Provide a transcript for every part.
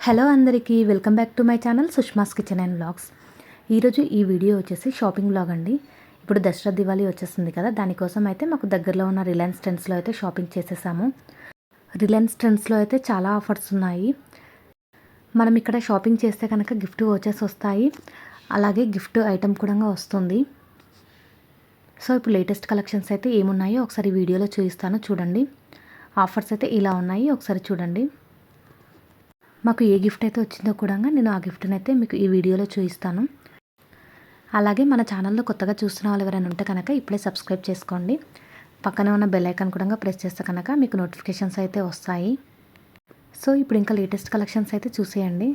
Hello అందరికీ welcome back to my channel Sushma's kitchen and vlogs. ఈరోజు ఈ వీడియో వచ్చేసి షాపింగ్ వ్లాగ్ అండి. ఇప్పుడు దసరా దివాళీ వచ్చేస్తుంది కదా, దానికోసం అయితే మాకు దగ్గరలో ఉన్న రిలయన్స్ ట్రెండ్స్లో అయితే షాపింగ్ చేసేసాము. రిలయన్స్ ట్రెండ్స్లో అయితే చాలా ఆఫర్స్ ఉన్నాయి. మనం ఇక్కడ షాపింగ్ చేస్తే కనుక గిఫ్ట్ వోచర్స్ వస్తాయి, అలాగే గిఫ్ట్ ఐటమ్ కూడా వస్తుంది. సో ఇప్పుడు లేటెస్ట్ కలెక్షన్స్ అయితే ఏమున్నాయో ఒకసారి వీడియోలో చూపిస్తాను, చూడండి. ఆఫర్స్ అయితే ఇలా ఉన్నాయి, ఒకసారి చూడండి. మాకు ఏ గిఫ్ట్ అయితే వచ్చిందో కూడా నేను ఆ గిఫ్ట్ని అయితే మీకు ఈ వీడియోలో చూపిస్తాను. అలాగే మన ఛానల్లో కొత్తగా చూస్తున్న వాళ్ళు ఎవరైనా ఉంటే కనుక ఇప్పుడే సబ్స్క్రైబ్ చేసుకోండి. పక్కనే ఉన్న బెల్ ఐకాన్ కూడా ప్రెస్ చేస్తే కనుక మీకు నోటిఫికేషన్స్ అయితే వస్తాయి. సో ఇప్పుడు ఇంకా లేటెస్ట్ కలెక్షన్స్ అయితే చూసేయండి.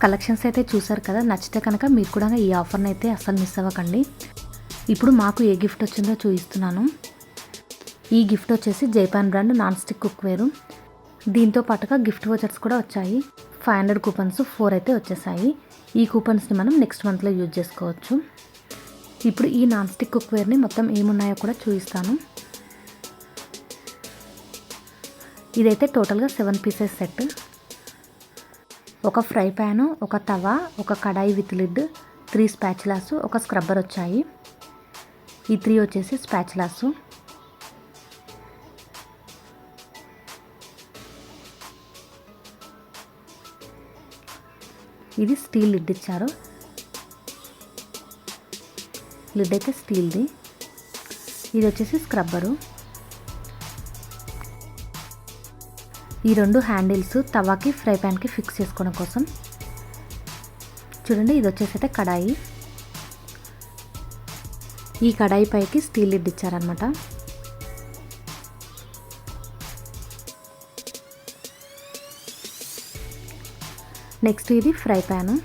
కలెక్షన్స్ అయితే చూసారు కదా, నచ్చితే కనుక మీరు కూడా ఈ ఆఫర్ని అయితే అస్సలు మిస్ అవ్వకండి. ఇప్పుడు మాకు ఏ గిఫ్ట్ వచ్చిందో చూపిస్తున్నాను. ఈ గిఫ్ట్ వచ్చేసి జైపాన్ బ్రాండ్ నాన్ స్టిక్ కుక్వేరు. దీంతో పాటుగా గిఫ్ట్ వోచర్స్ కూడా వచ్చాయి. 500 కూపన్స్ 4 అయితే వచ్చేసాయి. ఈ కూపన్స్ని మనం నెక్స్ట్ మంత్లో యూజ్ చేసుకోవచ్చు. ఇప్పుడు ఈ నాన్ స్టిక్ కుక్వేర్ని మొత్తం ఏమున్నాయో కూడా చూపిస్తాను. ఇదైతే టోటల్గా 7 పీసెస్ సెట్. ఒక ఫ్రై ప్యాను, ఒక తవా, ఒక కడాయి విత్ లిడ్, 3 స్పాచులాస్, ఒక స్క్రబ్బర్ వచ్చాయి. ఈ 3 వచ్చేసి స్పాచులాస్. ఇది స్టీల్ లిడ్ ఇచ్చారు. లిడ్ అయితే స్టీల్ది. ఇది వచ్చేసి స్క్రబ్బరు. ఈ 2 హ్యాండిల్స్ తవాకి ఫ్రై ప్యాన్కి ఫిక్స్ చేసుకోవడం కోసం. చూడండి, ఇది వచ్చేసి అయితే కడాయి. ఈ కడాయి పైకి స్టీల్ లిడ్ ఇచ్చారనమాట. నెక్స్ట్ ఇది ఫ్రై ప్యాను.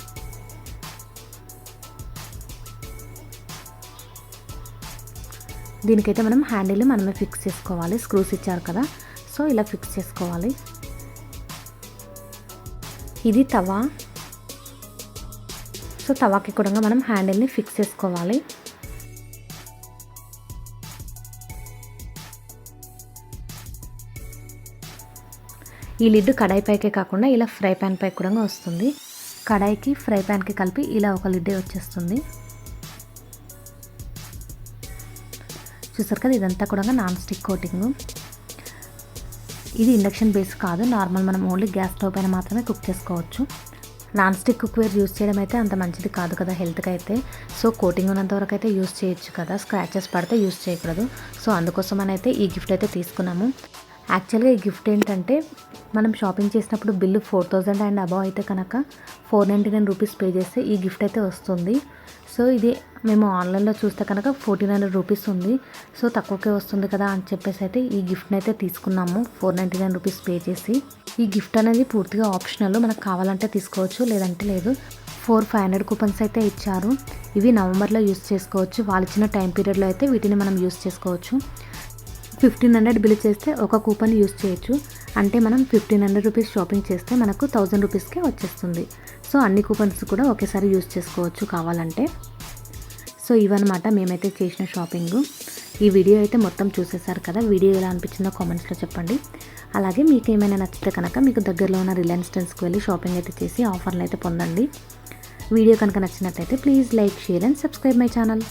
దీనికైతే మనం హ్యాండిల్ మనమే ఫిక్స్ చేసుకోవాలి. స్క్రూస్ ఇచ్చారు కదా, సో ఇలా ఫిక్స్ చేసుకోవాలి. ఇది తవా. సో తవాకి కూడా మనం హ్యాండిల్ని ఫిక్స్ చేసుకోవాలి. ఈ లిడ్ కడాయి పైకే కాకుండా ఇలా ఫ్రై ప్యాన్ పై కూడా వస్తుంది. కడాయికి ఫ్రై ప్యాన్కి కలిపి ఇలా ఒక లిడ్డే వచ్చేస్తుంది. చూసారు కదా, ఇదంతా కూడా నాన్ స్టిక్ కోటింగ్. ఇది ఇండక్షన్ బేస్ కాదు, నార్మల్ మనం ఓన్లీ గ్యాస్ స్టవ్ పైన మాత్రమే కుక్ చేసుకోవచ్చు. నాన్ స్టిక్ కుక్వేర్ యూస్ చేయడం అయితే అంత మంచిది కాదు కదా హెల్త్కి అయితే. సో కోటింగ్ ఉన్నంతవరకు అయితే యూస్ చేయొచ్చు కదా, స్క్రాచెస్ పడితే యూస్ చేయకూడదు. సో అందుకోసం అయితే ఈ గిఫ్ట్ అయితే తీసుకున్నాము. యాక్చువల్గా ఈ గిఫ్ట్ ఏంటంటే, మనం షాపింగ్ చేసినప్పుడు బిల్లు 4000 అండ్ అబవ్ అయితే కనుక 499 రూపీస్ పే చేస్తే ఈ గిఫ్ట్ అయితే వస్తుంది. సో ఇది మేము ఆన్లైన్లో చూస్తే కనుక 1400 రూపీస్ ఉంది. సో తక్కువకే వస్తుంది కదా అని చెప్పేసి అయితే ఈ గిఫ్ట్ని అయితే తీసుకున్నాము 499 రూపీస్ పే చేసి. ఈ గిఫ్ట్ అనేది పూర్తిగా ఆప్షనల్, మనకు కావాలంటే తీసుకోవచ్చు, లేదంటే లేదు. 500 కూపన్స్ అయితే ఇచ్చారు. ఇవి నవంబర్లో యూస్ చేసుకోవచ్చు. వాళ్ళు ఇచ్చిన టైం పీరియడ్లో అయితే వీటిని మనం యూస్ చేసుకోవచ్చు. 1500 బిల్ చేస్తే ఒక కూపన్ యూస్ చేయొచ్చు. అంటే మనం 1500 రూపీస్ షాపింగ్ చేస్తే మనకు 1000 రూపీస్కే వచ్చేస్తుంది. సో అన్ని కూపన్స్ కూడా ఒకేసారి యూస్ చేసుకోవచ్చు కావాలంటే. సో ఇవన్నమాట మేమైతే చేసిన షాపింగ్. ఈ వీడియో అయితే మొత్తం చూసేసారు కదా. వీడియో ఎలా అనిపించిందో కామెంట్స్లో చెప్పండి. అలాగే మీకు ఏమైనా నచ్చితే కనుక మీకు దగ్గరలో ఉన్న రిలయన్స్ ట్రెండ్స్కి వెళ్ళి షాపింగ్ అయితే చేసి ఆఫర్లు అయితే పొందండి. వీడియో కనుక నచ్చినట్లయితే please like, share and subscribe my channel.